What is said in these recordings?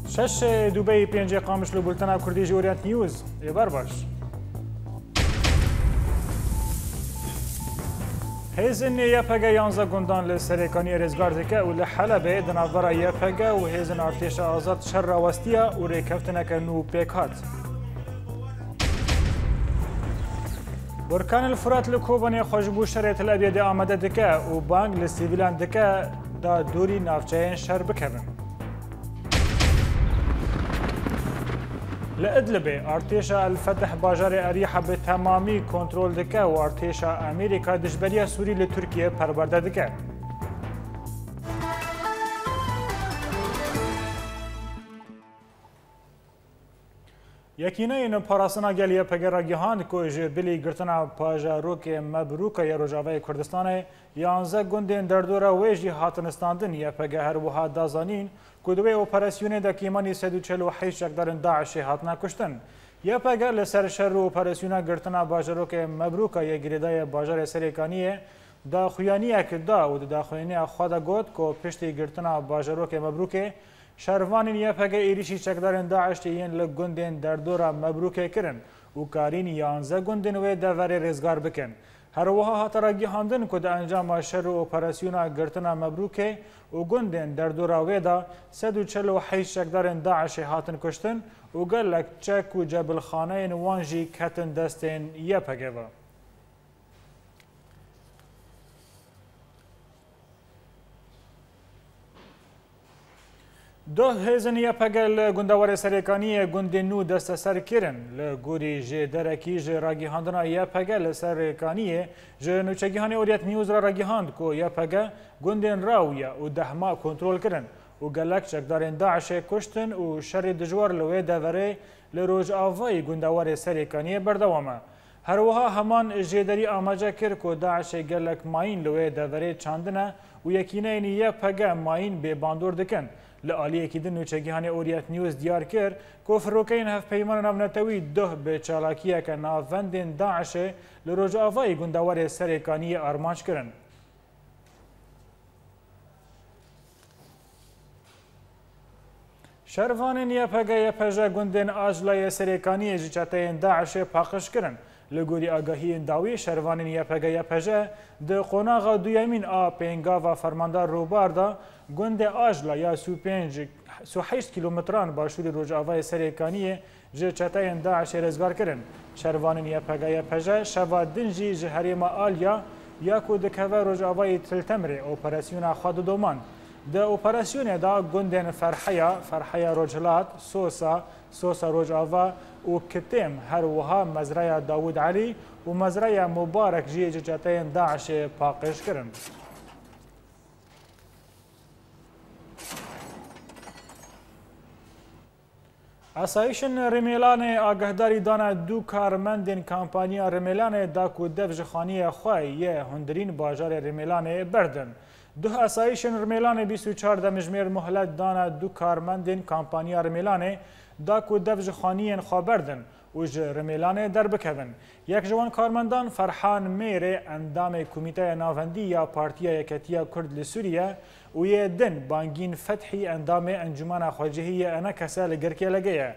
شش دبي بينجي قامش لو بولتنا كردي جوريات نيوز يبر باش هيزن يابغا يانزا گوندان لسريكاني رزگار دكه و لحلبه دنافرا يابغا و هيزن ارتش آزاد شر واستيا و ريكفتنك نو بيكات بركان الفرات لكوباني خوشبو شريط الابيض آمده دكه و بانگ لسيفيلان دكه دا دوري نافچين شر بكبن لإدلبه ارتشا الفتح باجار اريحه بتمامي كنترول دكه و ارتشا امريكا دشبريا سوري لتركيا پرورده دكه یکینه این پاراسنا گلیه پگرا گهاند که جبلی گرتنا پاجاروک مبروک یا روجاوی کردستان 11 گوندین در دوره ویجی هاتنستاندن یا پگه هر وها دازانین که دوی اپراسیون دکیمانی 148 شکدارن داعش هاتنا کشتن یا پگه لسر شر اپراسیون گرتنا پاجاروک مبروک یا گریدای باجار سریکانیه دا خویانیه که دا و دا خویانیه خواده گود که پشتی گرتنا پاجاروک مبروکه شروانین یپگه ایریشی چکدارن داعش تیین لگوندین در دورا مبروکه کرن و کارین 11 گوندین و دوری رزگار بکن. هر وها هاتراگی هاندن که دا انجام شر و اپراسیونا گرتنا مبروکه و گوندین در دورا ویدا 148 چکدارن داعش هاتن کشتن و گلک چک و جبل خانه وانجی کتن دستین یپگه و. دو هزن یپگل گندوار سرکانی گند نو دست سر کرن لگوری جه درکی جه راگی هاندنا یپگل سرکانی جه نوچگیهانی اوریت نیوز را راگی هاند کو یپگل گندن راویا و دهما کنترول کرن و گلک چکدارن داعش کشتن و شر دجوار لوی دوره لروج آوای گندوار سرکانی بردوامه هر وها همان جدری آماجه کر کو داعش گلک ماین لوی دوره چاندنه و یکینه این یپگل ماین به باندور دکن لآلیه که دنو چگیهانی اوریت نیوز دیار کرد که فروکین هف پیمان نونتوی ده به چالاکیه که ناوندین داعش لروج آوای گندوار سرکانی آرمانش کرن. شروانین یپگه گندین آجلای سرکانی جچتین داعش پاکش کرن. لگوری آگاهی داوی شروانین یپگه ده قناغ دویمین پینگا و فرماندار روباردا گند آجلا یا سو 8 کیلومتران باشوری روجاوای سرکانیه جه چتاین داعش رزگار کرن. شروانین یپگه شوا دنجی جهریم آلیا یا که دکوه روجاوای تلتمره اپراسیون خود دومان. ده اپراسیون دا گندن فرحیا روجلات، سوسا روجاوا و کتیم هر وها مزرعه داود علی و مزرعه مبارک جه جتاین داعش پاکش کرن. اسایشن رمیلان آگهداری دانا دو کارمندین کامپانیا رمیلان دا کو دفج خانی خواه یه هندرین باجار رمیلان بردن. دو اسایشن رمیلان 24 دمجمیر مهلت دانا دو کارمندین کامپانیا رمیلان دا کو دفج خانیین خواه بردن و جه رمیلان در بکوین. یک جوان کارمندان فرحان میره اندام کمیته ناوندی یا پارتیا یکتیا کرد لسوریه و یه دن بانگین فتحی اندام انجمان خواجهی انا کسا لگرکه لگه.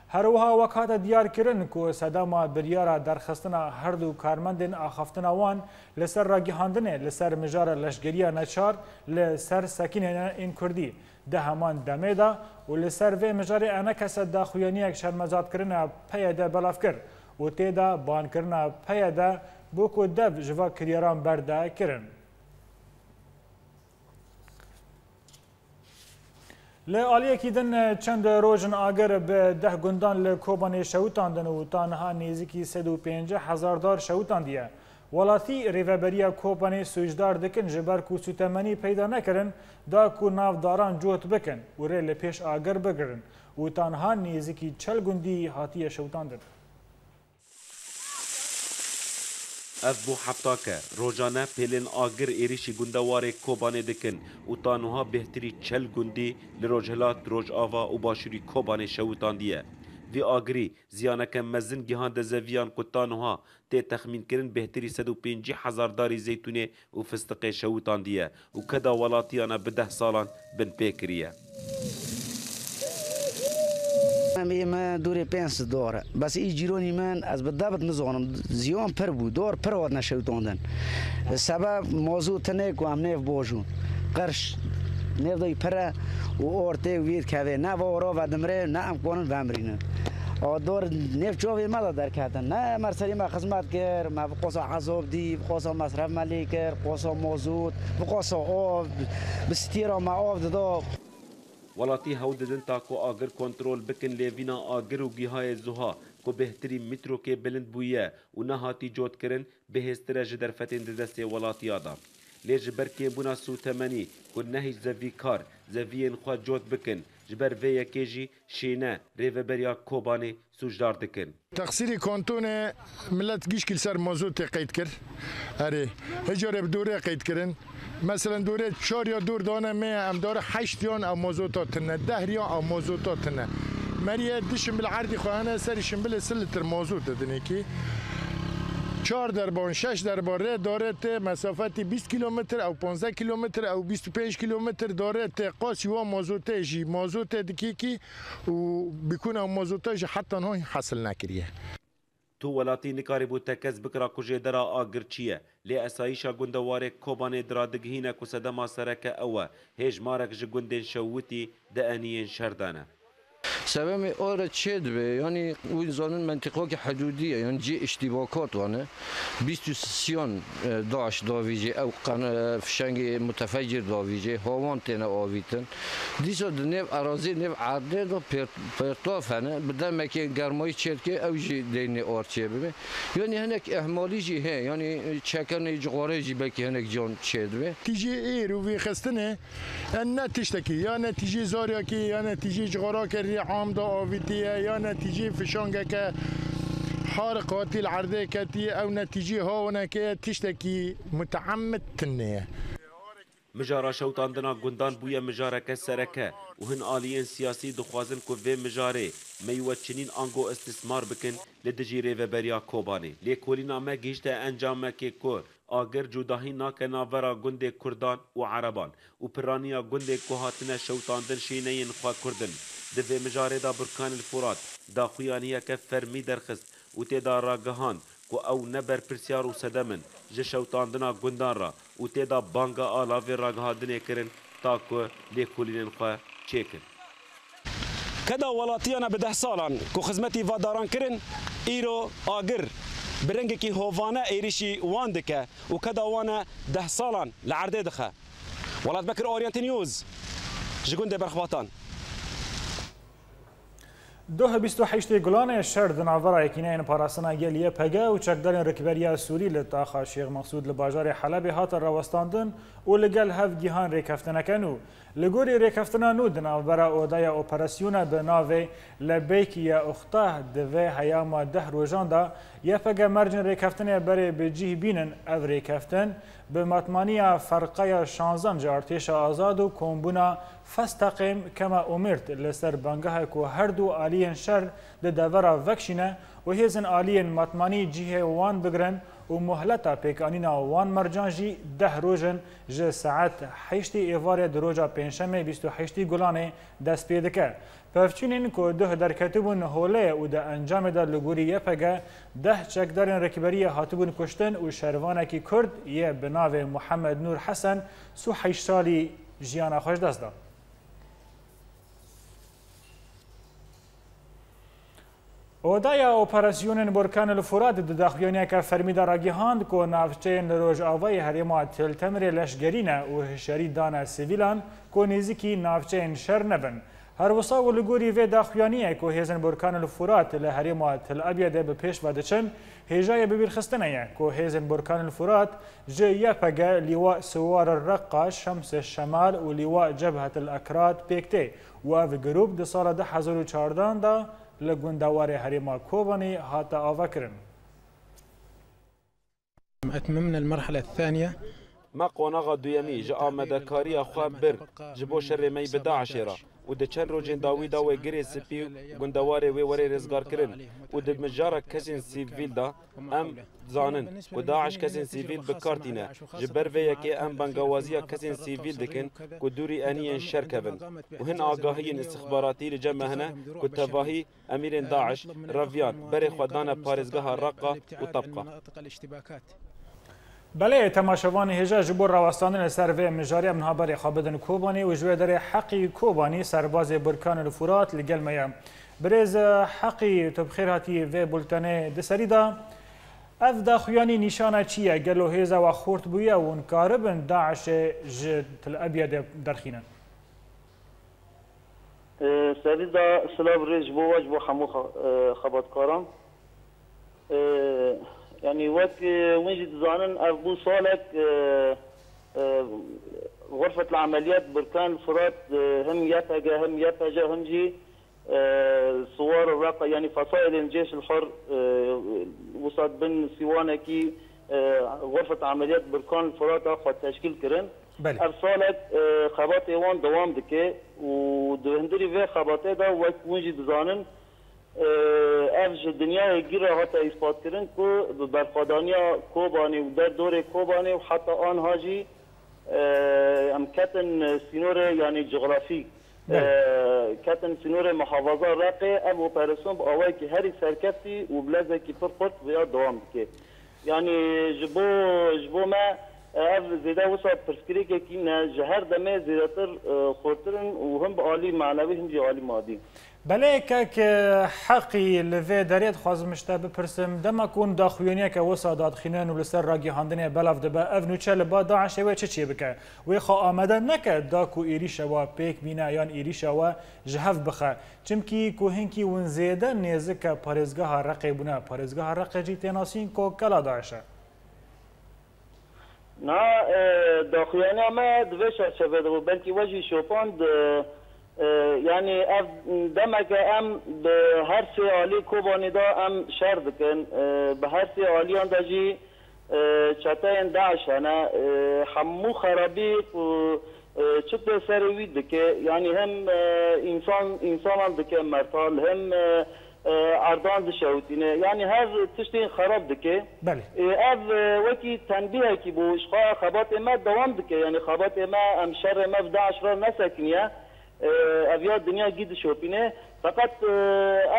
هر وها وکات دیار کرن که صدام بریارا درخستنا هر دو کارمندین آخفتنا وان لسر راگیهاندنه لسر مجار لشگریه نچار لسر سکینه این کردی. ده همان دمه دا و لسر و مجار انا کسا دا خویانی اک شرمزاد کرنه پیاده بلاف کر و تیدا بان کرنه پیاده بوکو دب جوا کریاران برده کرن. لآلیه که دن چند روزن آگر به 10 گندان لکوبان شوتان دن و تانها نیزی 150,000 دار شوتان دیه. ولاتی ریوبریا کوپانی سوجدار دکن جبر کو سوتمنی پیدا نکرن دا کو نافداران جوت بکن و ریل پیش آگر بگرن و تانها نیزی 40 گندی هاتی شوتان دن. اف بو حفتاکه روزانه پیلن آگر ایریشی گندوار کوبانه دکن و تانوها بهتری 40 گندی لروجهلات روج آوا و باشوری کوبانه شوتان دیه. وی آگری زیانک مزن گهاند زویان قطانوها تی تخمین کرن بهتری 150,000 داری زیتونه و فستق شوتان دیه و کدا ولاتیانا به 10 سالان بن پیکریه. من دوره 5 داره بس ای جیرونی من از بدبت نزانم زیان پر بود دار پر واد نشوتاندن سبب موضوع تنه کو هم نف باجون قرش نف دای پر و اورته وید که نه وارا و دمره نه امکان وامرینه آدار نف جوی مالا در کردن نه مرسلی ما خدمت کرد ما قصا عذاب دی قصا مصرف مالی کرد قصا موضوع قصا آب بستیرا ما آب داد ولاتی هوددن تاکو آگر کنترل بکن لیوینا آگر و گیهای زوها کو بهتری مترو که بلند بویه و نهاتی جوت کرن بهستره جدر فتن دسته ولاتی آدم لیج برکی بونا سو تمنی کو نهیج زوی کار زویین خواه جوت بکن جبر وی کیجی شینه ریو بریا کوبانی سوجدار دکن تقصیری کانتون ملت گیش کل سر موضوع قید کرد اره هجاره بدوره قید کردن مثلا دوره 4 یا دور دانه می ام داره 8 یان او موضوعاتنه 10 یا او موضوعاتنه مریه دشم بالعرض خواهانه سرشم بل سلتر موضوع دادنه کی 4 دربان 6 درباره دارد مسافتی 20 کیلومتر او 15 کیلومتر او 25 کیلومتر دارد قاسی و موضوعه جی موضوع دکی کی و بيكون موضوعه جی حتی نه حاصل نکریه تو ولاتی نکاری بود تکز بکرا کجه درا آگر چیه لی اسایشا گندواره کوبانه درا دگهینه که صدما سرکه اوه هیج مارک جگندین شووتی دانیین شردانه سبب آره چه دوه یعنی اون زانن منطقه که حدودیه یعنی جی اشتباکات وانه 23 داعش داویجه او فشنگ متفجر داویجه هاوان تنه آویتن دیسا دنیو اراضی نو عرده دو پرتاف هنه بدن مکه گرمای چرد که او جی دینه آرچه ببین یعنی هنک احمالی جی هه یعنی چکن جغاره جی بکی هنک جان چه دوه تیجی ای رو وی خستنه نه تشتکی یا نتیجه زاریا کی یا نتیجه جغاره کردی عام دا آویتیه یا نتیجه فشانگه که حارقاتی العرضه کتی او نتیجه هاونه که تشتکی متعمد تنه مجارا شوتاندنا گندان بویا مجارا که سرکه و هن آلیین سیاسی دخوازن که وی مجاره میوت چنین آنگو استثمار بکن لدجیره و بریا کوبانی لی کولینا ما گیشته انجام که که آگر جداهی ناکه ناورا گنده کردان و عربان و پرانیا گنده که هاتنه شوتاندن شینین خواه کردن دوی مجاره دا برکان الفرات دا خویانیه که فرمی درخست و تیدا را گهان که او نبر پرسیار و صدمن جه شوتاندنا گندان را و تیدا بانگا آلاوی را گهادنه کرن تا که لیکولین خواه چه کن کدا ولاتیانا به 10 سالان که خدمتی واداران کرن ایرو آگر برنگی که هوانه ایریشی وان دکه و کدا وانه 10 سالان لعرده دخه ولات بکر اورینت نیوز جگونده برخواتان 28 گلان شهر دناورا یکینین پاراستنا گلیه پگه و چکدارین رکبریا سوری لطاخا شیخ مقصود لباجار حلب هات راوستاندن و لگل هف گیهان ریکفتنکنو لگوری ریکفتنانو دناورا اودایا اپراسیون به ناوی لبیکی اختاه دوی هیاما 10 روزان دا یه پگه مرجن ریکفتنه بره به جیه بینن او ریکفتن به مطمانی فرقای 16 ارتش آزاد و کمبونا فستقیم کما امرت لسر بانگاه که هر دو آلیین شر ده دورا وکشینه و هیزن آلیین مطمانی جیه وان بگرن و مهلتا پیکانینا وان مرجان جی 10 روزن جه ساعت 8 ایوار دروجا پنجشنبه 28 گلانه دست پیدا کرد. پفچینین که ده درکتبون هوله و ده انجام ده لگوری یه پگه 10 چکدارین رکبری هاتبون کشتن و شروانکی کرد یه بناو محمد نور حسن سو 8 سالی جیانا خوش دست داد. اودایا اپراسیون برکان الفرات داخلیونیا که فرمیده را گیهاند که نافچین روز آوای هریما تل تمر لشگرینه و هشری دانه سیویلان که نزدیکی نافچین شر نبن. هر وسا و لگوری و داخلیونیا که هیزن برکان الفرات لهریما تل ابیده به پیش ودچن هجای ببیر خستنه که هیزن برکان الفرات جه پگه لیوا سوار الرقا شمس الشمال و لیوا جبهه الاکراد پیکته و او گروپ ده سال 2014 دا لگوندوار هریما کوبانی هاتا آوکرن. أتممنا المرحلة الثانية ما قوناغا دویمی جا آمدکاری خواب بر جبو شر می بداعش را و د چند روزین داوی دا و گری سپی گندواره و وری رزگار کرن و د مجارا کسین سیویل دا ام زانن و داعش کسین سیویل بکارتینه جبر و یکی ام بنگوازیا کسین سیویل دکن که دوری انین شرکبن و هن آگاهی استخباراتی لجمع هنه که تواهی امیر داعش رویان بر خودان پارزگاه رقا و طبقه. بله تماشاوان هجا جبور راوستاندن سر و مجاری منها بر خابدن کوبانی و جوه در حقی کوبانی سرباز برکان الفرات لگل میا برز حقی تبخیر هاتی و بلتنه دسری دا اف دا خویانی نشانه چیه گلو هیزا و خورت بویه و انکاربن داعش تل ابید درخینن سری دا سلاب ریج بو وجبو خمو خباتکاران يعني وقت وين زانن ابو صالك غرفة العمليات بركان الفرات هم يفجا هم جي صور الرقة يعني فصائل الجيش الحر وصلت بن سيوانكي غرفة عمليات بركان الفرات اخذ تشكيل كرن ارسالك خبات ايوان دوام دكي ودهندري في خباته دا وقت وين زانن افج دنیا گیره حتی اثبات کردن که برخوادانیا کوبانی و در دور کوبانی و حتی آنها جی ام کتن سینور یعنی جغرافی کتن سینور محافظه رقه اب اپراسیون با آوائی که هری سرکفتی و بلزه که پر پرت بیا دوام که یعنی جبو ما اف زیده وسا پرسکری که نه جهر دمه زیده تر خورترن و هم با عالی معنوی هم جی عالی مادی بله که حقی لوی دارید خواهد مشته بپرسم دم کن داخویانیه که وسا دادخینن و لسر راگی هاندنه بلاف دبا اف نوچه لبا داعشه و چه بکه وی خواه آمده نکه داکو ایریشه و پیک بینه یان ایریشه و جهف بخه چمکی که هنکی ونزیده نیزه که پارزگاه رقی بونه پارزگاه رقی جی تیناسین که کلا داعشه نه داخویانیه ما دوشه شده و بلکی وجه شوپاند يعني دمك ام بهر سي عالي كوباني دا ام شر دكن بهر سي عاليان دا جي چتاين داعش انا حمو خرابي چت سروي دك يعني هم انسان دك مرتال هم عردان دشوتينه يعني هذا تشتين خراب دك بله اف وكي تنبيه كي بو اشقا خبات ما دوام دك يعني خبات ما ام شر ما في داعش را نسكنيه ابيات دنیا گید شوپینه فقط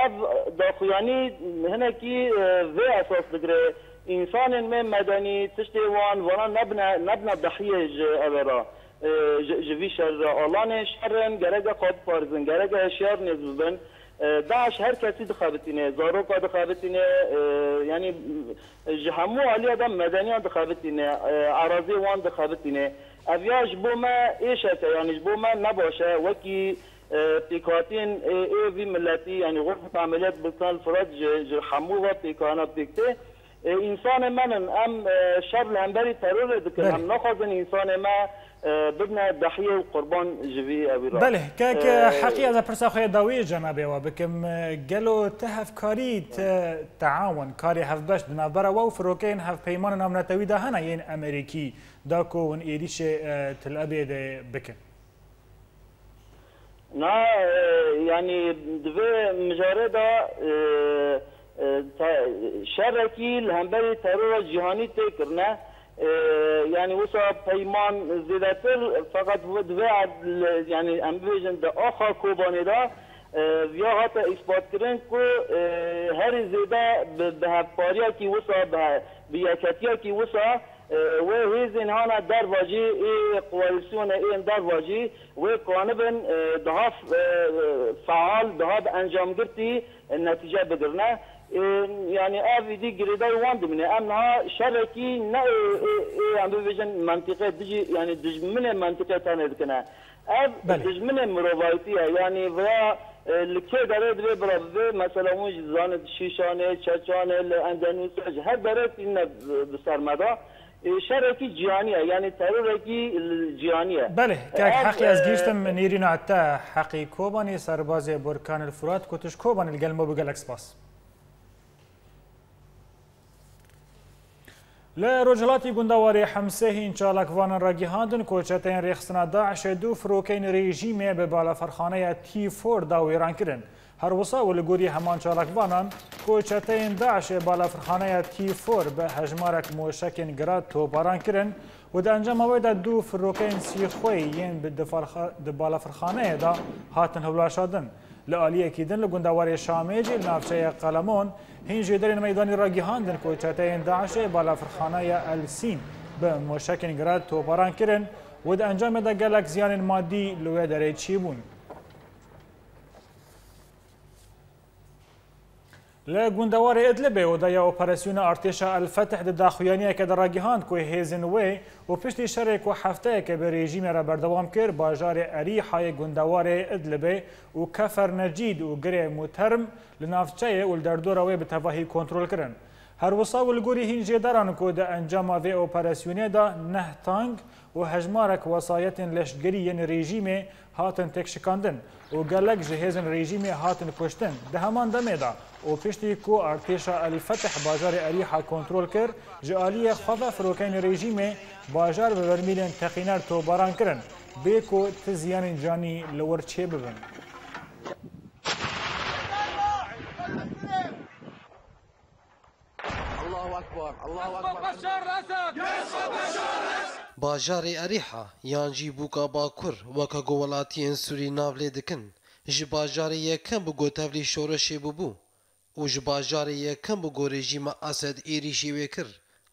اب داخویانی هنا کی و اساس دگره انسان من مدنی تشتی وان نبنا ضحیه ابرا جوی شر آلان شرن گرگه قاد پارزن گرگه شر نزبن داعش هر کسی دخابتینه زارو کا دخابتینه یعنی همو علی آدم مدنی دخابتینه عراضی وان دخابتینه اویاش بو ما ایشه یعنی بو ما نباشه وکی پیکاتین وی ملتی یعنی غرفه عملیات برکان الفرات حمو و پیکانا پیکته انسان منن ام شر لهمبری ترور دکن هم نخوازن انسان ما بدنا ضحيه وقربان جوي ابي راه بله كاك حقيقه اذا برسا خويا داوي جنابي وبكم قالوا تهف كاري تعاون كاري هف باش بنابرا وفروكين هف بيمان نامنا تويدا هنا ين امريكي داكو ون ايريش تل ابيد بكن نا يعني دفي مجارده شركي الهمبري ترور جهاني تكرنا يعني وصل بيمان زيادتر فقط ودفع يعني امبيجن ده آخر كوباني ده ويا حتى إثبات كرن كو هر زيادة بهفاريا كي وصل بياكتيا كي وصل وهيزن هانا در واجي قواليسيون در واجي وقانبن دهاف فعال دهاب انجام گرتي النتيجة بدرنا يعني افي دي جريداي واند من امها شركي نا عم بيجن منطقه دجي يعني دجمن منطقه ثانيه كنا اف دجمن مروفايتيه يعني ويا الكي دارد برا مثلا وج زان شيشانه چچانه اندنوس هر درت ان بسرمدا شركي جيانيه يعني تروركي الجيانيه بله كاك حقي از گيشتم نيرينو حتى حقي كوباني سرباز بركان الفرات كوتش كوبان القلمو بقلكس باس لرجلاتی گندواری حمسه هین چالاکوان را گیهاندن کوچتین ریخستنا داعش دو فروکین رژیمه به بالافرخانه تی فور دا ویران کرن. هر وسا و لگوری همان چالاکوانان کوچتین داعش بالافرخانه تی فور به هجمارک موشکین گراد توپاران کرن و در انجام وید دو فروکین سیخوی ین به بالافرخانه دا هاتن هولاشادن. لآلیه کیدن لگندواری شامیجی لنافچه قلمون هین جدرین میدانی را گیهاندن کوچتین داعش بالافرخانه السین به موشکین گراد توپاران کرن و در انجام دا گلک زیان مادی لوی داره چی بون. لگندوار ادلب و دایا اپراسیون ارتش الفتح داخویانی که در راگیهاند که هیزن وی و پشت شرک و هفته که به رژیم را بردوام کرد باجار اریحای گندوار ادلب و کفر نجید و گره مترم لنافچه و دردور وی به تواهی کنترل کردن. هر وسا و لگوری هینجی دارن که در انجام وی اپراسیونی دا نه تانگ و هجمارک وسایت لشگری یعنی رژیم هاتن تکشکاندن و گلک جهیزن رژیم هاتن کشتن. ده همان دمه دا و پشتی کو ارتش الفتح باجار اریحا کنترل کرد جالی خواه فروکین رژیم باجار به برمیلین تقینر توباران کرن بیکو تزیان جانی لور چه ببن. باجارê Erîha yan jî bûka Bakur weka gowelatiyên Sûrî nav lê dikin ji bajarê yekem bi gotevlî şoreşê bûbû û ji bajarê yekem bi got rejîma Esed êrişî wê kir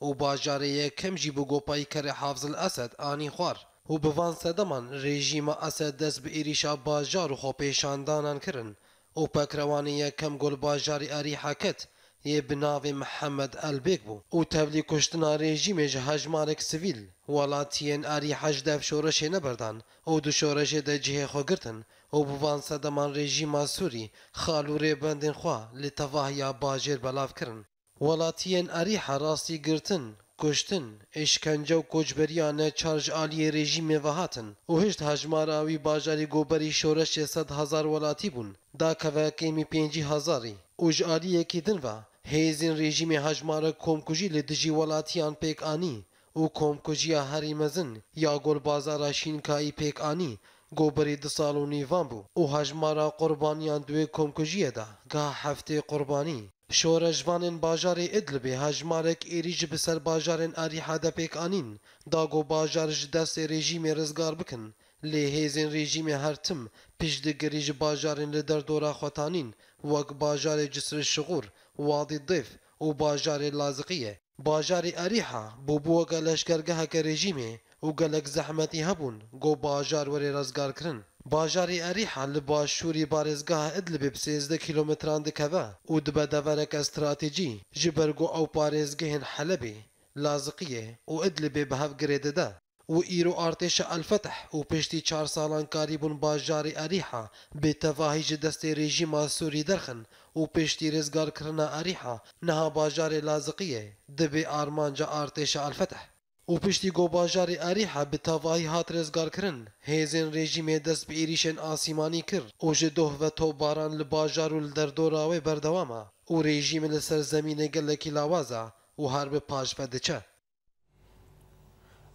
û bajarê yekem jî bi gopayîkerê Hafzil Esed anî xwar û bi van sedeman rejîma Esed dest bi êrişa bajar û xwepêşandanan kirin û pekrewanê yekem gol bajarê Erîha ket yê bi navê Mihemed Elbêk bû û tevlî kuştina rejîmê ji hejmarek sivîl welatiyên Erîha ji dev şoreşê neberdan û du şoreşê de cihê xwe girtin û bi van sedeman rejîma Sûrî xal û rêbendên xwe li tevahiya bajêr belav kirin. Welatiyên Erîha rastî girtin, kuştin, îşkence û koçberiya neçar ji aliyê rejîmê ve hatin û hişt hejmara wî bajarê goberî şoreşê 100,000 welatî bûn da kevekêmî 5,000 û ji aliyekî din ve hêzên rejîmê hejmara komkujî li dijî welatiyan pêk anî û komkujiya herî mezin ya golbazara Şînkayî pêk anî goberî 2 sal û nîvan bû û hejmara qurbaniyan duê komkujiyê de gah heftê qurbanî. Şoreşvanên bajarê Idlibê hejmarek êrî ji bi ser bajarên Erîha de pêk anîn da got bajar ji destê rejîmê rizgar bikin lê hêzên rejîmê her tim piştgirî ji bajarên li derdora xwetanîn wek bajarê Cisr Şixûr, Wadî Dêv û bajarê Laziqiyê. Bajarê Erîha bûbû weke leşkergeheke rejîmê û gelek zehmetî hebûn got bajar werê rizgar kirin. Bajarê Erîha li başûrî parêzgeha Idlibê bi 13 kîlometran dikeve û dibe devereke stratêjî ji ber got ew parêzgehên Helebê, Laziqiyê û Idlibê bi hev girê dide û îro artêşa Elfeteh û piştî 4 salan karîbûn bajarê Erîha bêtevahî ji destê rejîma Sûrî derxin û piştî rêzgarkirina Erîha niha bajarê Laziqiyê dibe armanca artêşa Elfeteh. û piştî got bajarê Erîha bi tevahî hat rêzgarkirin hêzên rejîmê dest bi êrişên asîmanî kir û ji doh ve topbaran li bajar û li derdora wê berdewam e û rejîmê li ser zemînê gelekî lawaz e û her bi paş ve diçe.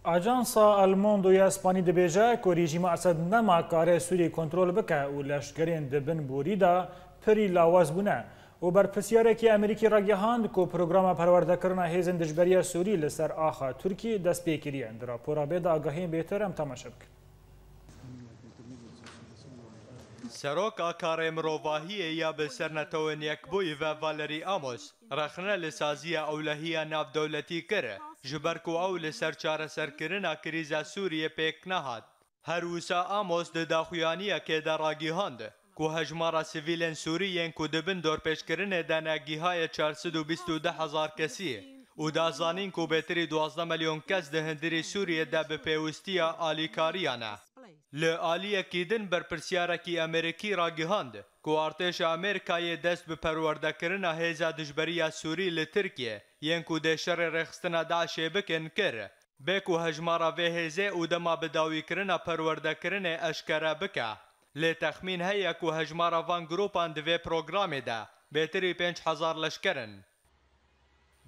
Ajansa Almondoya Spanî dibêje ku rejîma Esed nema kare Sûrî kontrol bike û leşkerên dibin borî da pirî lawaz bûne û berpirsyarekî Amerîkî ragihand ku programa perwerdekirina hêzên dijberiya Sûrî li ser axa Tirkî dest pê kiriye. Di rapora bê de agahiyên bêtir em temaşe bikin. Seroka karê mirovahiyê ya bi sernetewên Yekbûyî ve Valerî Amos rexne li saziya ewlehiya navdewletî kir ji ber ku ew li ser çareserkirina krîza Sûriyê pêk nehat. Her wisa Amos di daxuyaniyekê de ragihand ku hejmara sivîlên Sûrî yên ku dibin dorpêşkirinê de negîhaya 422,000 kesî û da zanîn ku bêtirî 12 milyon kes di hindirê Sûriyê de bi pêwistiya alîkariyan e. Li aliyekî din berpirsyarekî Amerîkî ragihand ku artêşa Amerîkayê dest bi perwerdekirina hêza dijberiya Sûrî li Tirkiye yên ku dê şerê rêxistina Daişê bikin kir. Bê ku hejmara vê hêzê û dema bi dawîkirina perwerdekirinê eşkere bike. Lê texmîn heye ku hejmara van gropan di vê programê de bêtirî 5,000 leşkerin.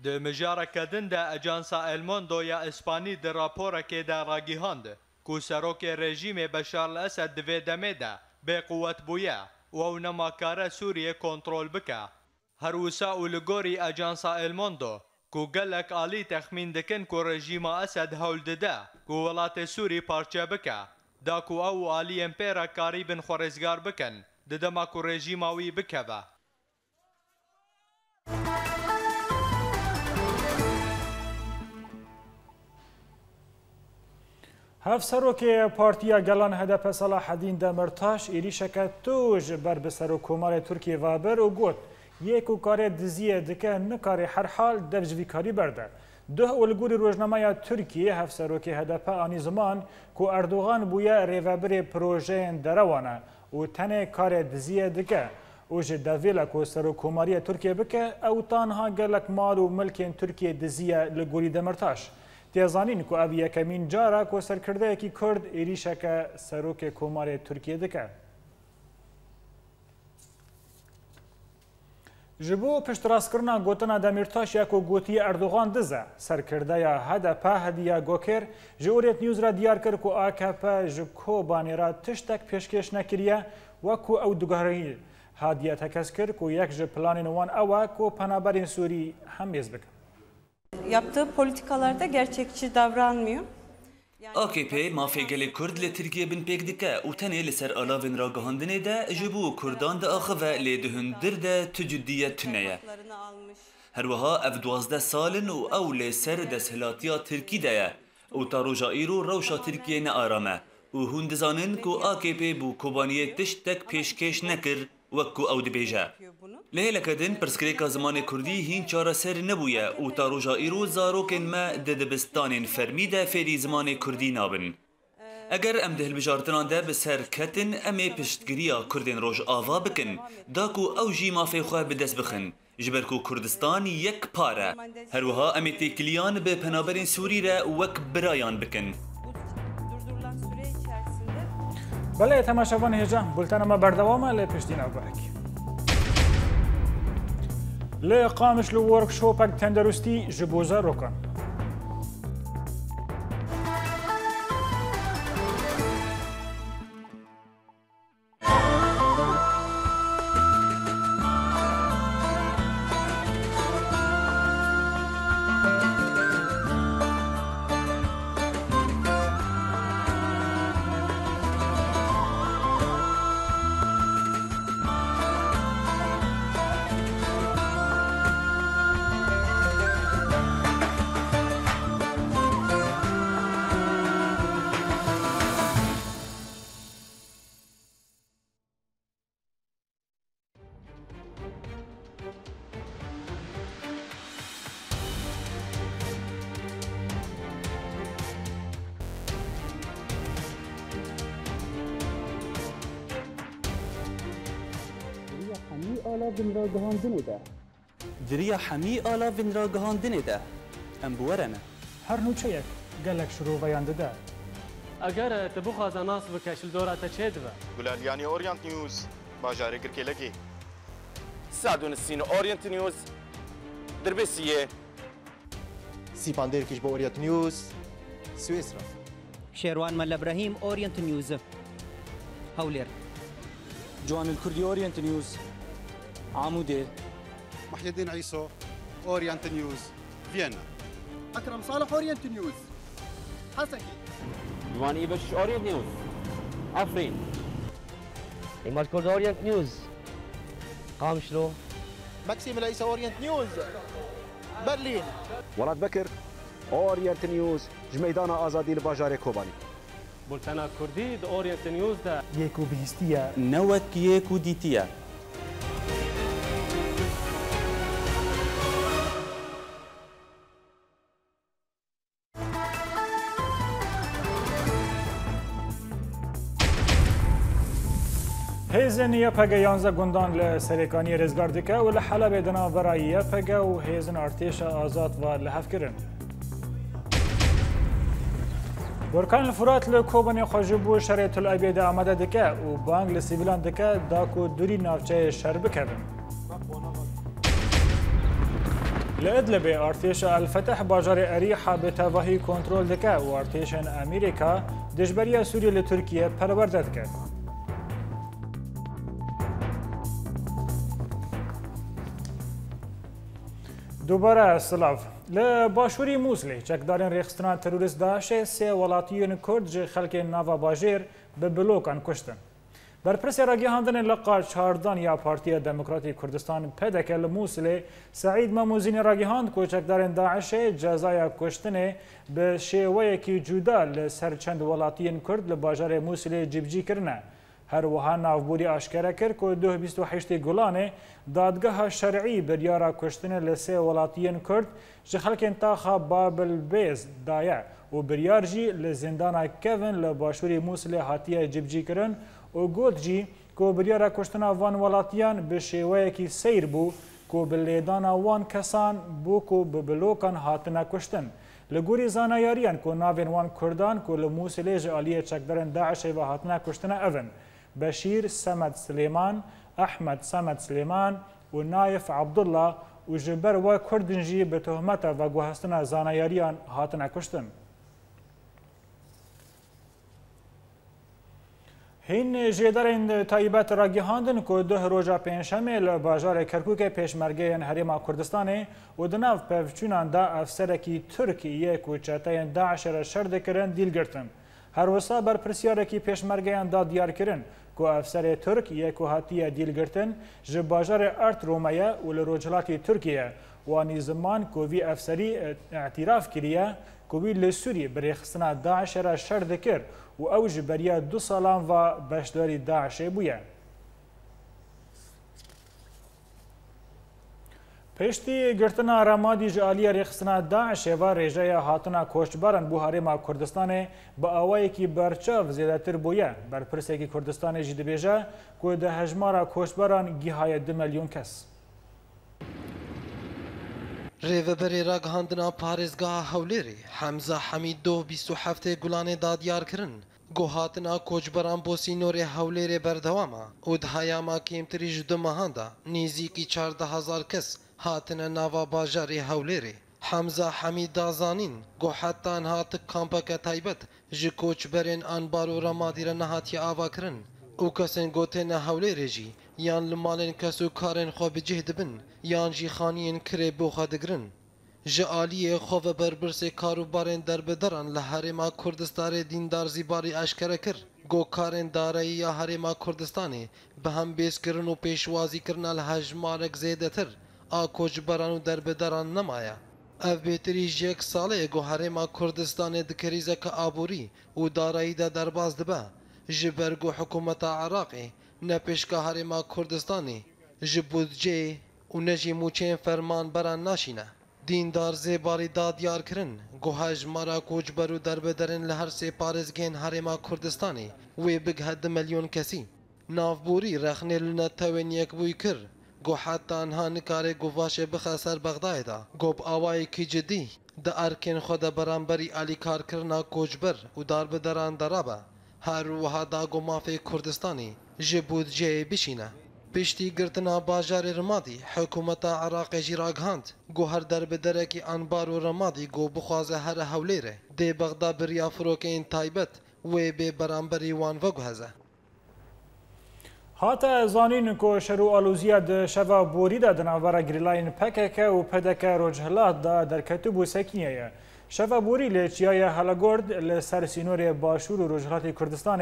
د مجارکدن د اجانسا الموندو یا اسپانی د راپورکê de ragihand ku serokê rejîmê Beşar el-Esed di vê demê de bêquwet bûye û ew nemakare Sûriyê kontrol bike. Her wisa û li gorî ejansa El Mondo ku gelek alî texmîn dikin ku rejîma Esed hewl dide ku welatê Sûrî parçe bike, da ku ew û aliyên pêra karî bin xwarêzgar bikin di dema ku rejîma wî bikeve. هفسروک پارتیا گلان هدف صلاح الدین دمرتاش ایریشک توج بر بسرو کمار ترکیه وابر و گوت یک و کار دزیه دکه نکار هر حال دفجوی کاری برده. ده اولگوری روزنامه ترکیه هفسروک هدف آنی زمان که اردوغان بویا ریوابر پروژه دروانه و تنه کار دزیه دکه و جدویل که سرو کماری ترکیه بکه او تانها گلک مال و ملک ترکیه دزیه لگوری دمرتاش. تیزانین که او یکمین جارا که سرکرده کی کرد ایریشک سروک کمار ترکیه دکه. جبو پشت راست کرنا گوتنا دمرتاش یکو گوتی اردوغان دزه سرکرده یا هدف هدیه گوکر جوریت نیوز را دیار کرد که AKP جکو بانی را تشتک پیشکش نکریه و که او دوگهری هدیه تکس کرد که یک پلان نوان اوه که پنابرین سوری همیز بکن. Yaptığı politikalarda gerçekçi davranmıyor. AKP mafegeli Kurd li Türkiye bin pek dike u tenê li ser alavên ragihandinê de ji bo Kurdan de axive lê dihundir de tu ciddiye tuneye. Herwiha ev 12 salin û ew lê ser desthilatiya Tirkî de ye û ta roja îro rewşa Tirkiye nearame û hûn dizanin ku AKP bû kobaniyê tiştek pêşkêş nekir wek ku ew dibêje. Li hêlekedin pirsgirêka zimanê Kurdî hîn çareser nebûye û ta roja îro zarokên me di dibistanên fermî de fêrî zimanê Kurdî nabin. Eger em di hilbijartinan de bi ser ketin em ê piştgiriya Kurdên Rojava bikin, da ku ew jî mafê xwe bi dest bixin, ji ber ku Kurdistan yek par e. Herwiha em ê têkiliyan bi penaberên Sûrî re wek birayan bikin. بله تماشاوان هجان بولتن ما بردوامه لی پشتین آگاهک. لی قامش لو ورکشوپک تندرستی جبوزه روکن. دریا حمی آلا وین را گهاندنه ده ام بورنه هر نوچه یک گلک شروع بیان ده اگر تبو خواهد ناس بکشل دورت چه دوه گلالیانی اورینت نیوز باجاره گرکلگی سعدون السين اورينت نيوز دربسيه سيباندير كيش بأورينت نيوز سويسرا شيروان مال ابراهيم اورينت نيوز هولير جوان الكردي اورينت نيوز عمودي محي الدين عيسو اورينت نيوز فيينا اكرم صالح اورينت نيوز حسكي جوان ايبش اورينت نيوز عفرين ايمال كرد اورينت نيوز قامشلو ماكسيم العيسى اورينت نيوز برلين ولاد بكر اورينت نيوز جميدان آزادي الباجار كوباني بولتانا كردي د اورينت نيوز ده يكو بهستيا نوك يكو ديتيا هیزن یپگه 11 گندان لسرکانی رزگار دکه و لحلب دنا برای یپگه و هیزن ارتش آزاد و لحف کرن. برکان الفرات لکوبانی خواجبو شرع تل ابید آمده دکه و بانگ لسیویلان دکه داکو دوری نافچه شر بکردن. لإدلب ارتش الفتح باجار اريحا بتواهي كنترول دكا و ارتشن امريكا دجبريا سوريا لتركيا پرورده دكا. دوباره سلاف لباشوری موسلی چکدارین ریخستنا تروریست داعش سه ولاتیون کرد جه خلک ناوا باجیر به بلوکان کشتن. برپرسی راگیهاندن لقا چهاردان یا پارتی دموکراتی کردستان پدک لموسلی سعید مموزین راگیهاند که چکدارین داعش جزای کشتن به شیوه کی جدا لسر چند ولاتیون کرد لباجار موسلی جبجی کرنه. هر وها نافبوری آشکره کرد که 228 گلانه دادگاه شرعی بریارا کشتن لسه ولاتیان کرد جه خلک انتاخا بابل بیز دایه و بریار جی لزندان کون لباشوری موسلی هاتیه جبجی کرن و گوت جی که بریارا کشتن وان ولاتیان به شیوه کی سیر بو که بلیدان وان کسان بو که ببلوکان هاتنه کشتن. لگوری زانایاریان که ناوین وان کردان که لموسلی جالیه چکدارن داعش و هاتنه کشتن اون. بشير سمد سليمان أحمد سمد سليمان ونايف عبد الله وجبر وكردنجي بتهمته وجوهستنا زانياريان هاتنا كشتن. هین جدارین تایبت راگیهاندن که ده روزا پنجشنبه لباجار کرکوک پیشمرگه هرم کردستان و دناو پفچونان دا افسرکی ترکیه که چتاین داعش را شرد کرن دیل گرتن. هر وسا بر پرسیارکی پیشمرگه دا دیار کرن که افسر ترک یک هاتیه دیل گرتن جه باجار ارت رومایه و لروجلاتی ترکیه وانی زمان که وی افسری اعتراف کریه که وی لسوری بریخستنا داعش را شرد کر و او جبریا 2 سالان و بشداری داعش بویه. پشتی گرتنا رمادی جالی ریخستنا داعش و رژه هاتنا کوشتبارن بو هرم کردستان با آوایی که برچاو زیادتر بویه برپرسی که کردستان جدی بیجه که ده هجمارا کوشتبارن گیهای 2 میلیون کس. ریوبری راگهاندنا پارێزگاها هەولێرێ حەمزە حەمیدۆ 27 گولانێ دادیار کرن گۆهاتنا کۆچبەران بۆ سینۆرێ هەولێرێ بەردەوامە و دهایاما کێمتری ji du mehanدا نێزیکی 14,000 کەس هاتنە ناوا باژارێ هەولێرێ حەمزە حەمید دازانین گۆحەتان هات کامپەکە تایبەت ji کۆچبەرên ئانبار و ڕەمادی رە نەهاتیە ئاواکردن و کەسên گوتێنە هەولێرێ jî یان li malên kes û karên xwe bicih dibin yan jî xaniyên kirê bۆ xwe digirin. Ji aliyê xwe ve berbirsê karûbarên derbideran li Herêma Kurdistanê dîndar zîbarî eşkere kir. Gokarên darayî ya Herêma Kurdistanê bi hem bêzkirin û pêşwazîkirina li hejmarek zêdetir a koçberan û derbideran nemaye. Ev bêtirî ji yek salê got Herêma Kurdistanê di krîzeke aborî û darayî de derbas dibe ji ber got hikûmeta Iraqê ne pêşka Herêma Kurdistanê ji budcê û ne jî mûçeyên fermanberan naşîne. Dîndar zêbarî dadiyar kirin got hejmara koçber û derbederin li her sê parêzgehên Herêma Kurdistanê wê bigihe 2 milyon kesî. Navborî rexnê li netewên yekbûyî kir got heta niha nikare govaşê bixe ser Bexdayê da got bi awayekî cidî di erkên xwe de beramberî alîkarkirina koçber û darbideran derabe. Her wiha da got mafê Kurdistanê ji budceyê bişîne. Piştî girtina bajarê Rimadî hikûmeta Iraqê jî ragihand got her derbiderekî anbar û Rimadî got bixwaze here Hewlêrê dê Bexda biriya firokeyên taybet wê bê beramberî wan veguheze. هاته زانین که شروع آلوزیا د شوا بوری د ناوره گریلاین پکک و پدک روجهلات دا در کتب و سکینیه. شوا بوری لچیای هلگورد لسر سینور باشور و روجهلات کردستان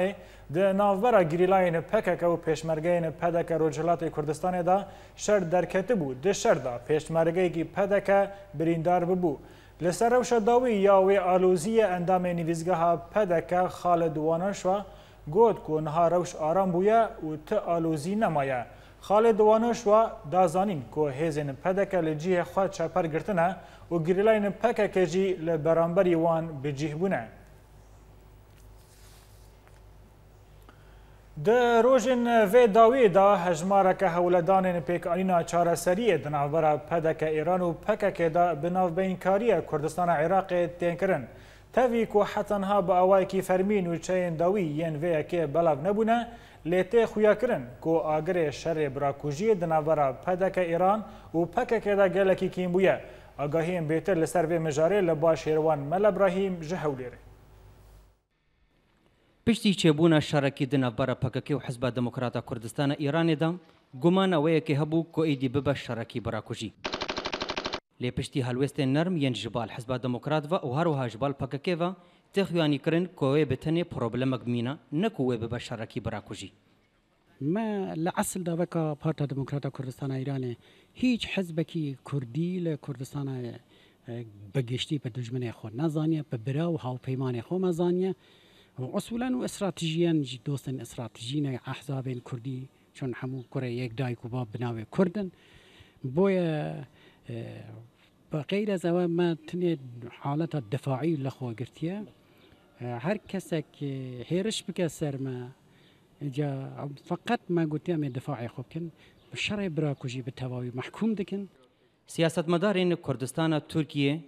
د ناوره گریلاین پکک و پیشمرگین پدک روجهلات کردستان دا شر در کتب و د شر دا پیشمرگی کی پدک بریندار ببو. لسر روش داوی یاوی آلوزی اندام نویزگاه پدک خالد وانشوا گوت که نها روش آرام بویه و ت آلوزی نمایه. خالد وانش و دازانین که هیزن پدک لجیه خواه چپر گرتنه و گریلاین پکک جی لبرانبری وان بجیه بونه. ده روژن و داوی دا هجمارک هولدان پیکانینا چاره سریه دنابرا پدک ایران و پکک دا بناو بینکاری کردستان عراق تین کرن. تاوی که حتنها با آوائی که فرمین و چین داوی ین وی که بلاو نبونه لیته خویا کرن که آگر شر براکوژی دنابرا پدک ایران و پکک دا گلکی کیم بویه. آگاهین بهتر لسر و مجاره لباش هیروان مل ابراهیم جهولیره پشتی چێبوونە شارەکی دنەڤبەرە پەکەکەی و حزبە دموکراتە کوردستانە ئیرانێدا گومان ئەوەیەکی هەبوو کۆ ئیدی ببە شارەکی بەراکوژی لێ پشتی هەلوێستێن نەرم یەن ژبال حزبە دموکراتڤە و هەروەها ژبال پەکەکێڤە تێخویانیکردن کۆوێ بتەنێ پرۆبلەمەک بینە نەکو وێ ببە شارەکی بەراکوژی ما لأصل دابكا بارتا ديمقراطية كردستان إيراني هيج حزبكي كردي لكردستان بقشتي بدجمني خو نزانية ببراو هاو بيماني خو مزانية وأصولا واستراتيجيا دوستن استراتيجيين أحزابين كردي شون حمو كوري يك دايكو باب بناوي كردن بويا بغير زوا ما تني حالتها الدفاعية لخو قرتيا هر كسك هيرش بكسر ما جا فقط ما قلت يا من دفاعي خوبكن بالشرع براكوجي بالتواوي محكوم دكن سياسة مدارين كردستان تركيا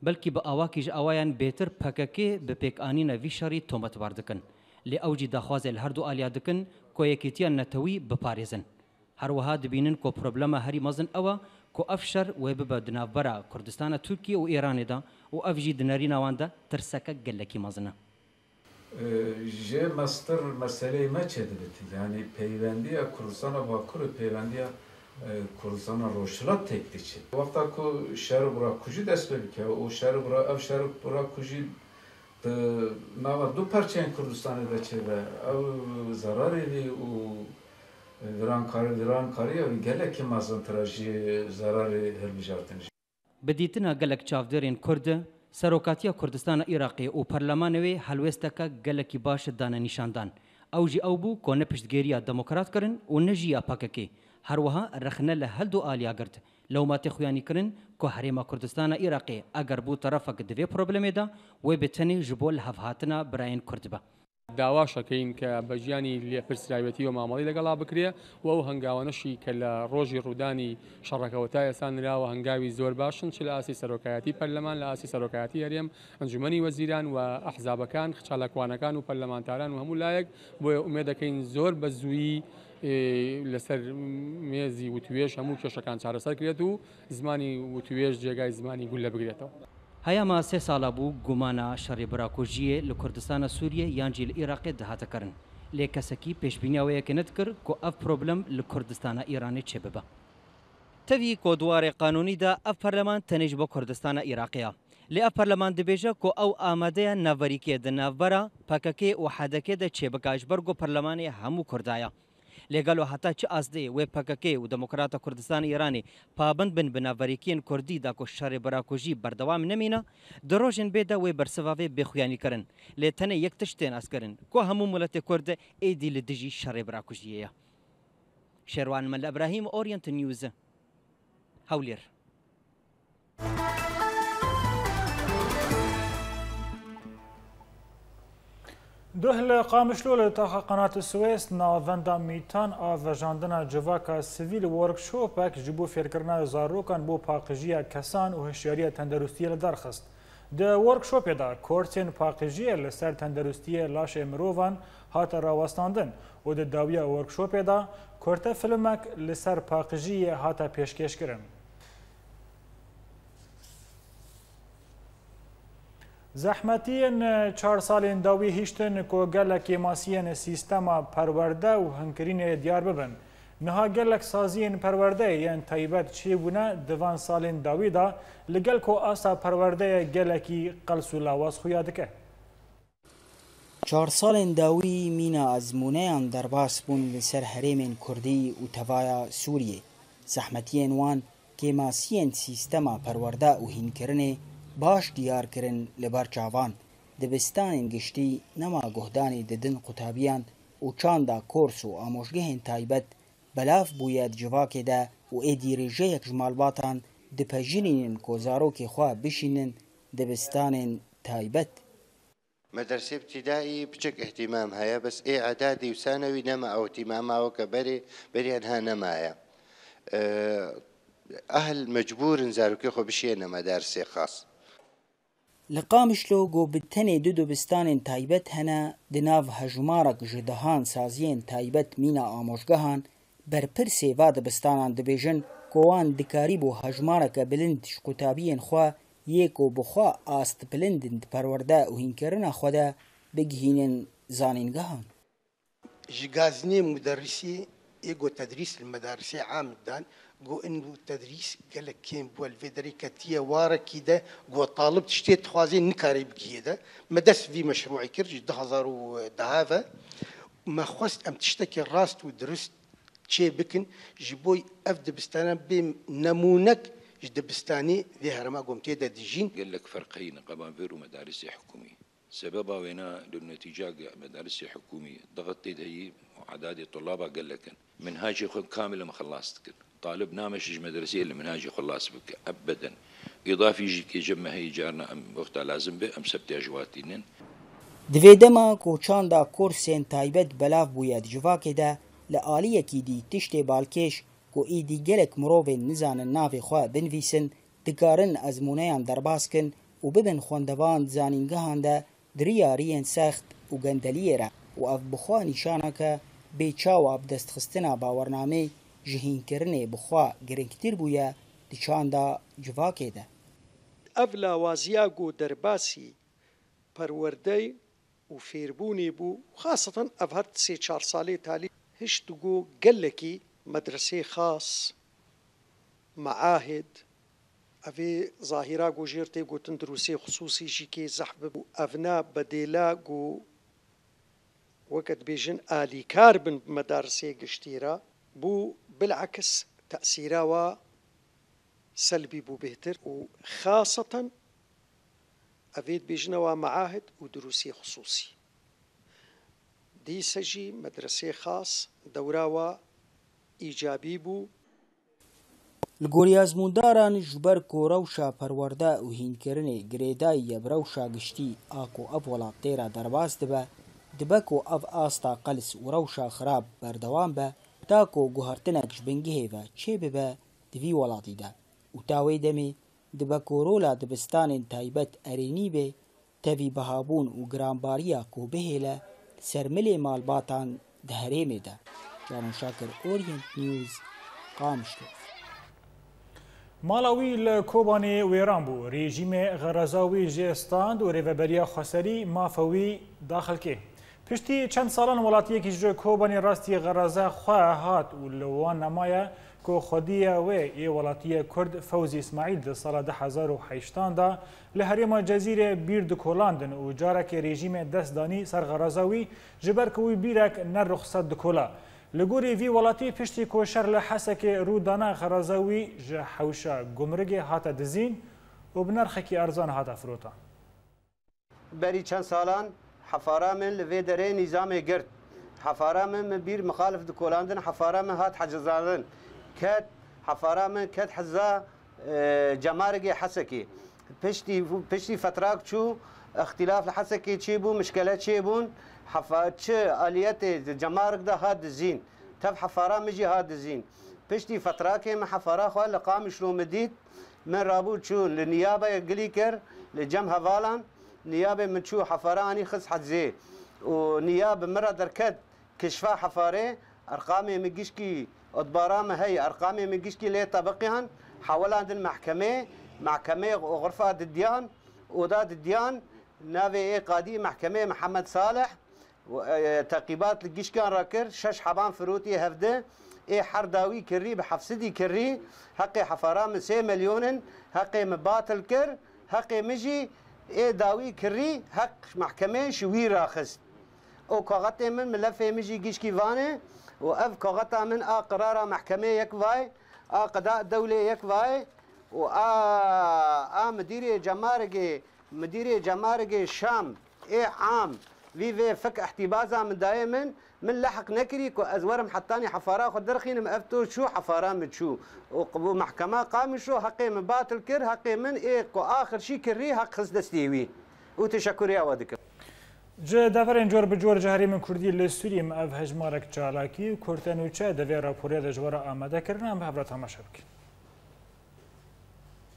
بلكي بأواكيج أوايان بيتر بكاكي ببيك آنينا في شاري تومت باردكن لأوجي داخواز الهردو آليا دكن كو يكيتيان نتوي بباريزن هروها دبينن كو بروبلما هري مزن أوا كو أفشر ويببا دنافبرا كردستان تركيا وإيران دا وأفجي دنارينا واندا ترسكا قلكي مزنا جه مستر مسئله ما چدبت yani peyvendiye Kurdistana Bakur peyvendiye Kurdistana roşlat tekliçi. Vakta ku şer bura kuji desbek ya o şer bura ev şer bura kuji de nava du parçen Kurdistan'da da çeve ev zararı o viran kari ya gelek mazın traji zararı helbijartın. بديتنا قالك چافدرين كرد سروکاتیا کوردستان عراقی و پارلمانوی هلوستکا گلکی باش دانه نشاندان اوجی او بو کونه پشتگیریا دموکرات کرن و نجیا پاککی هر وها رخنه له هل دو آلیا گرد لو ما تخویانی کرن کو حریم کوردستان عراقی اگر بو طرفک دوی پروبلم دا و بتنی جبول هفهاتنا براین کوردبا داواشەکەین کە بە ژیانی لێپرسراوەتی و مامەڵی لەگەڵا بکرێ و ئەو هەنگاوانەشی کە لە ڕۆژی ڕوودانی شەڕەکەوتای ئێسانراوە هەنگاوی زۆر باشن چ لە ئاسی سەرۆکایەتی پەرلەمان لە ئاسی سەرۆکایەتی هەرێم ئەنجومەنی وەزیران و ئەحزابەکان چالاکوانەکان و پەرلەمانتاران و هەموو لایەک بۆیە ئومێد دەکەین زۆر بە زوویی لەسەر مێزی وتوێژ هەموو کێشەکان چارەسەر کرێت و زمانی وتوێژ جێگای زمانی گول لە بگرێتەوە. هەیەما سێ ساڵە بوو گومانە شەڕی براکۆژیە لە کوردستانە سووریە یانجی لە عێراقێ دەهاتەکردن لێ کەسەکی پێشبینیاوەیەکە نەتکرد کۆ ئەف پرۆبلەم لە کوردستانە ئیرانی چێ ببە تەوی کۆدوارێ قانونیدا ئەف پەرلەمان تەنیش بۆ کوردستانە عێراقیە لێ ئەف پەرلەمان دەبێژە کۆ ئەو ئامادەیە ناڤەریکێ دەناڤبەرە پاکەکێ و حەدەکێ دە چێبکاش بەرگۆ پەرلەمانی هەموو کوردایە لێگەلۆ هەتا چ ئاسدێ وێ پەکەکێ و دموکراتە کوردستان ئێرانی پابند بن بناڤەریکێن کوردیدا کۆ شەڕێ بەراکۆژی بەردەوام نەمینە دڕۆژن بێدا وێ بەرسەڤاوێ بێخویانیکردن لێ تەنێ یەک تشتێن ئەسکردن کۆ هەموو مڵەتێ کوردە ئێدی لە دژی شەڕێ بەراکۆژیەیە شێروان مەل ئەبراهیم ئۆریەنت نیوز هەولێر دوهل قامشلو لتاخ قناة السويس ناوندا ميتان آفجاندنا جواكا سيفيل وركشوبك جبو فيركرنا زاروكان بو باقجية كسان و هشيارية تندرستية لدرخست. ده وركشوب دا كورتين باقجية لسر تندرستية لاش مروفان هات راوستاندن و ده داوية وركشوب دا كورت فيلمك لسر باقجية هات پیشکش کرن. زحمتین 4 سالین داوی هیشتن کو گلک ماسیین سیستما پرورده و هنکرین دیار ببن. نها گلک سازین پرورده یان تایبت چی بونه دوان سالین داوی دا لگل کو آسا پرورده گلکی قلسو لاواز خویاده که. 4 سالین داوی مینا ازمونهان درباس بون لسر حریم کردی و توایا سوریه. زحمتین وان که ماسیین سیستما پرورده و هنکرین باش دیار کرن لبر چاوان دبستان گشتی نما گهدانی ددن قطابیان و چاندا کورس و آموشگهن تایبت بلاف بوید جواکه ده و ایدیریجه یک جمالباتان دپجینین کوزارو که خواه بشینن دبستان تایبت مدرسة ابتدائي بشك اهتمام هيا بس ايه اعدادي وثانوي نما او اهتمام او كبري انها نمايا اهل مجبور نزاروكي خو بشينا مدارس خاص لقامشلو گو بتنه دو بستان تایبت هنه دناو هجمارک جدهان سازین تایبت مینا آموشگهان بر پر سیوا دبستانان دبیجن کوان دکاری بو هجمارک بلند شقوتابین خوا یک و بخوا آست بلندند پرورده و هینکرنا خدا بگهینن زانینگهان. جغازني مدرسي يجو تدريس المدارس عام دان جو انه التدريس قال لك كين بول فيدري كتيه وارا كده جو طالب تشتي تخوازي نكاري بكيده مدرس في مشروعي كرج دهزر ودهافه ما خواست ام تشتكي راست ودرست شي بكن جيبوي افد بستانا بنمونك جدبستاني ذي هرما قمتي دا ديجين قال لك فرقين قبان فيرو مدارس حكومي سببها وينا للنتيجة مدارس حكومي ضغطت هي وعداد طلابها قال لك منهاجي كامل ما خلصت طالب نامش مدرسي اللي منهاجي خلاص بك ابدا اضافي يجي جمع هي جارنا ام وقتها لازم به ام سبت اجواتين دویدما کوچان دا کورسین تایبت بلاف بوید جواکه دا لآلیه کی دی تشت بالکش کو ایدی گلک مروین نزان ناوی خواه بنویسن دکارن ازمونهان درباس کن و ببن خوندوان زانینگهان دا دریارین سخت و گندلیه را و اف بخوا نشانه که بیچاو بدست خستنا باورنامه جهین کرنه بخوا گرنگتر بویا دیچان دا جواکه دا افلا وازیاگو درباسی پرورده و فیربونی بو خاصة افهرت 3-4 ساله تالي هشتگو قلكي مدرسة خاص معاهد أفي ظاهرة جو جيرتي جو تندروسي خصوصي جيكي زحب بو أفنا بديلا جو وقت بيجن آلي كاربن بمدارسي قشتيرا بو بالعكس تأثيرا سلبي بو بهتر وخاصة أفيد بيجنوا معاهد ودروسي خصوصي دي سجي مدرسة خاص دوراوا إيجابي بو لگوریازمونداران جبر کو روشا پرورده و هینکرنه گریدای یبروشا گشتی آکو اف ولاتیرا درباز دبه کو اف آستا قلس و روشا خراب بردوان به تاکو گوهرتنکش بنگه و چه ببه دوی ولاتی ده و تاوی دمی دبه کو رولا دبستان تایبت ارینی به تاوی بهابون و گرانباریا کو بهیله سرمل مالباتان دهريمي ده جانو شاكر اورينت نيوز قامشتو مالاوی لکوبانی ویران بو رژیم غرزاوی جستاند و ریوبریا خسری مافوی داخل که پشتی چند سالان ولاتی که جو کوبانی راستی غرزا خواه هات و لوان نمایه که خودی و ای ولاتی کرد فوزی اسماعیل ده سال 2008 دا لحریم جزیره بیرد کولاندن و جارک رژیم دستدانی سر غرزاوی جبر کوی بیرک نر رخصت دکولا لگوری وی ولاتی پشتی کوشر لحسک رودانا غرزاوی جه حوشا گمرگ هاتا دزین و بنرخکی ارزان هاتا فروتا بری چند سالان حفاره من لوی دره نظام گرد حفاره من بیر مخالف دکولاندن حفاره من هات حجزاندن كاد حفاره من كاد حزا جمارق حسكي بشتي فترات شو اختلاف الحسكي تشيبو مشكلات تشيبون حفات اليات جمارق ده هاد الزين تف حفاره مجي هاد الزين بشتي فترات كي حفاره خو لقام شلو مديد من رابو شو للنيابه جليكر لجم هفالان نيابه من شو حفراني خص حزي ونيابه مره دركت كشفا حفاره ارقامي مجيشكي ادبارام هي ارقامي مجيشكي ليه طبقيهن حول عند محكمه غرفه الديان وداد الديان نافي قاضي محكمه محمد صالح تعقيبات الجيش كان راكر شش حبان فروتي هفده حرداوي كري بحفصدي كري حقي حفرام 3 مليون حقي مباطل كر حقي مجي داوي كري حق محكمه شوي راخص او كاغتي من ملف مجي جيش كيفانه واف كاغتا من قرار محكمه يكفاي قضاء دوله يكفاي و مديريه جمارك الشام عام في فك احتبازها من دائما من لحق نكري كو ازورم حطاني حفاره خدرخين مافتو شو حفاره متشو ومحكمه قام شو حقي من باطل كر حقي من كو اخر شي كري حق خص دستيوي وتشكر يا ودك جه دفرین جور بجور جهری من کردی لستوریم اف هجمارک چالاکی کورتنوچه دوی راپوری دجوار آماده کردن به حبرت همه شبک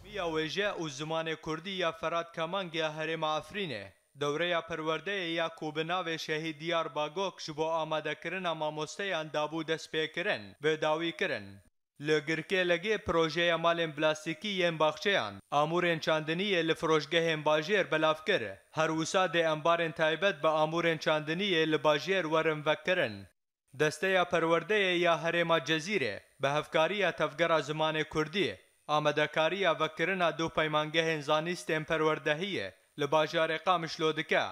میا وجه و زمان کردی یا فراد کمانگی هرم آفرینه دوره پرورده یا کوبناو شهید دیار باگوک جبو آماده کردن ماموسته اندابو دست پی کردن و داوی کردن لگرکه لگه پروژه مالین پلاستیکی ین باخچیان آمورین چاندنی لفروشگهین باجیر بلاف کره هر وسا ده انبارین تایبت با آمورین چاندنی لباجیر ورم وکرن دسته پرورده یا هرما جزیره به هفکاری تفگر زمان کردی آمدکاری وکرنا دو پیمانگه زانیستین پروردهیه لباجار قامشلودکه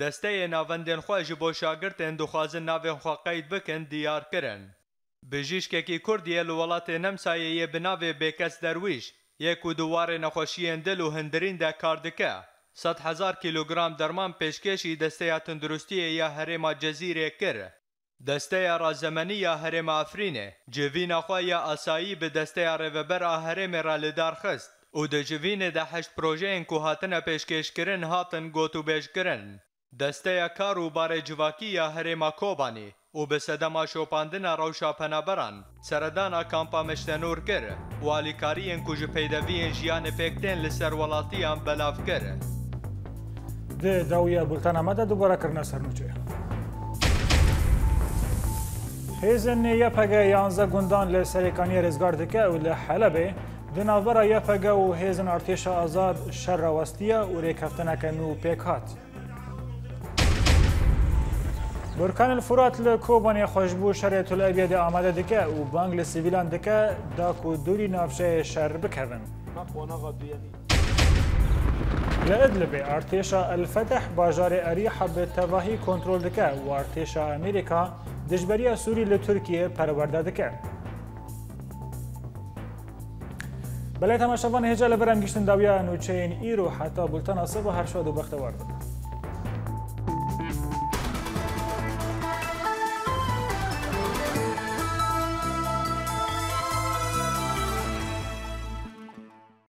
دسته ناوندین خواج بو شاگرتین دخوازن ناوین خوا قید بکن دیار کرن بجیشکێکی کوردیە لە وڵاتێ نەمسایەیە بناوێ بێکەس دەرویش یەک و دووارێ نەخۆشیên دل و هەندریندا کار دکە 100,000 کیلوگرام دەرمان پێشکێشی دەستەیە تەندروستیە یا هەرێما جەزیرێ کرد دەستەیە ڕازەمەنی یا هەرێما ئەفرینێ جڤینەخوا یا ئاسایی بە دەستەیە ڕێڤەبەرا هەرێمێرا لەدار خست و دەجڤینێدا 8 پرۆژەیەن کو هاتنە پێشکێشکردن هاتن گۆت و بێژکردن دەستەیە کار و بارێ جڤاکی یا هەرێما کۆبانی و به سدما شوپاندنا روشا پنابران سردانا کامپا مشتنور کر و آلیکارین کج پیدوین جیان پکتین لسر ولاتیان بلاف کر ده داویه بولتان آمده دوباره کرنا سرنوچه هیزن یپگه 11 گندان لسریکانی رزگار دکه و لحلبه دنابرا یپگه و هیزن ارتش آزاد شر وستیه و ریکفتنک نو پیکات برکان الفرات لکوبانی خوشبو شرط الابیاد آمده دکه و بانگ لسیویلان دکه داکو دوری نافشه شر بکهون لإدلب ارتشا الفتح باجار أريحة بالتواهي كنترول دكا وارتشا أمريكا دجبريا سوري لتركيا پرورده دكا بله تماشاوان هجا لبرم گشتن داویا نوچین ایرو حتی بولتان اصاب و هر شاد و بختوار